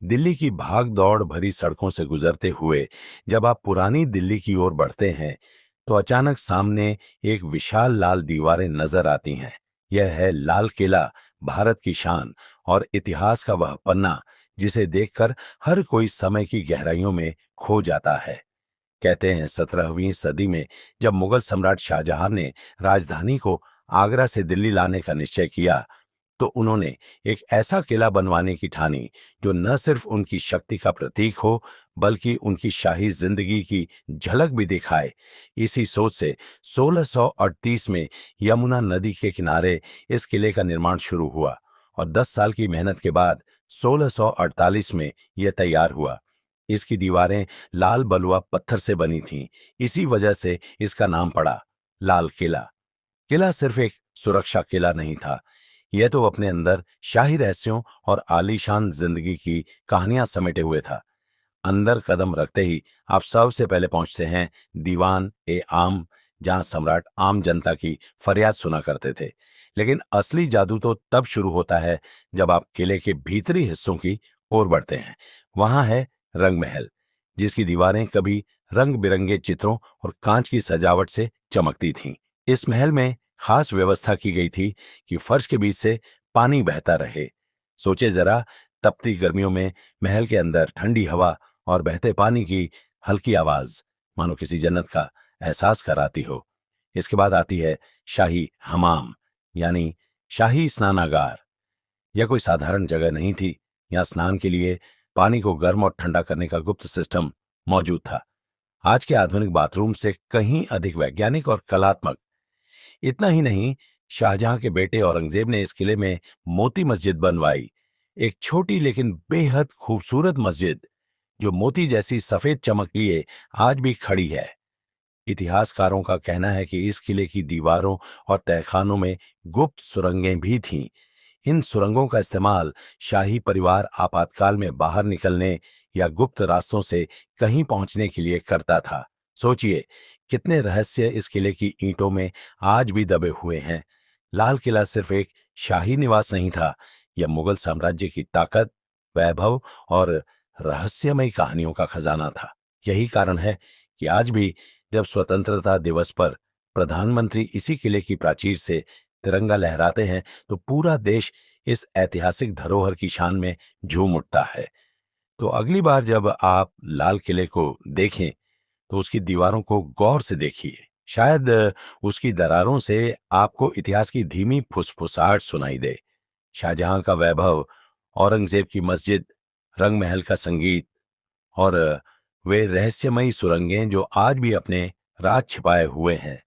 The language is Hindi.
दिल्ली की भाग दौड़ भरी सड़कों से गुजरते हुए जब आप पुरानी दिल्ली की ओर बढ़ते हैं तो अचानक सामने एक विशाल लाल दीवारें नजर आती हैं। यह है लाल किला, भारत की शान और इतिहास का वह पन्ना जिसे देखकर हर कोई समय की गहराइयों में खो जाता है। कहते हैं 17वीं सदी में जब मुगल सम्राट शाहजहां ने राजधानी को आगरा से दिल्ली लाने का निश्चय किया तो उन्होंने एक ऐसा किला बनवाने की ठानी जो न सिर्फ उनकी शक्ति का प्रतीक हो बल्कि उनकी शाही जिंदगी की झलक भी दिखाए। इसी सोच से 1638 में यमुना नदी के किनारे इस किले का निर्माण शुरू हुआ और 10 साल की मेहनत के बाद 1648 में यह तैयार हुआ। इसकी दीवारें लाल बलुआ पत्थर से बनी थीं, इसी वजह से इसका नाम पड़ा लाल किला। किला सिर्फ एक सुरक्षा किला नहीं था, यह तो अपने अंदर शाही रहस्यों और आलीशान जिंदगी की कहानियां समेटे हुए था। अंदर कदम रखते ही आप सबसे पहले पहुंचते हैं दीवान ए आम, जहां सम्राट आम जनता की फरियाद सुना करते थे। लेकिन असली जादू तो तब शुरू होता है जब आप किले के भीतरी हिस्सों की ओर बढ़ते हैं। वहां है रंग महल, जिसकी दीवारें कभी रंग बिरंगे चित्रों और कांच की सजावट से चमकती थीं। इस महल में खास व्यवस्था की गई थी कि फर्श के बीच से पानी बहता रहे। सोचे जरा, तपती गर्मियों में महल के अंदर ठंडी हवा और बहते पानी की हल्की आवाज मानो किसी जन्नत का एहसास कराती हो। इसके बाद आती है शाही हमाम, यानी शाही स्नानागार। यह कोई साधारण जगह नहीं थी। यहाँ स्नान के लिए पानी को गर्म और ठंडा करने का गुप्त सिस्टम मौजूद था, आज के आधुनिक बाथरूम से कहीं अधिक वैज्ञानिक और कलात्मक। इतना ही नहीं, शाहजहां के बेटे औरंगजेब ने इस किले में मोती मस्जिद बनवाई, एक छोटी लेकिन बेहद खूबसूरत मस्जिद जो मोती जैसी सफेद चमक लिए आज भी खड़ी है। इतिहासकारों का कहना है कि इस किले की दीवारों और तहखानों में गुप्त सुरंगें भी थीं। इन सुरंगों का इस्तेमाल शाही परिवार आपातकाल में बाहर निकलने या गुप्त रास्तों से कहीं पहुंचने के लिए करता था। सोचिए, कितने रहस्य इस किले की ईंटों में आज भी दबे हुए हैं। लाल किला सिर्फ एक शाही निवास नहीं था, यह मुगल साम्राज्य की ताकत, वैभव और रहस्यमयी कहानियों का खजाना था। यही कारण है कि आज भी जब स्वतंत्रता दिवस पर प्रधानमंत्री इसी किले की प्राचीर से तिरंगा लहराते हैं तो पूरा देश इस ऐतिहासिक धरोहर की शान में झूम उठता है। तो अगली बार जब आप लाल किले को देखें तो उसकी दीवारों को गौर से देखिए। शायद उसकी दरारों से आपको इतिहास की धीमी फुसफुसाहट सुनाई दे। शाहजहां का वैभव, औरंगजेब की मस्जिद, रंग महल का संगीत और वे रहस्यमयी सुरंगें जो आज भी अपने राज छिपाए हुए हैं।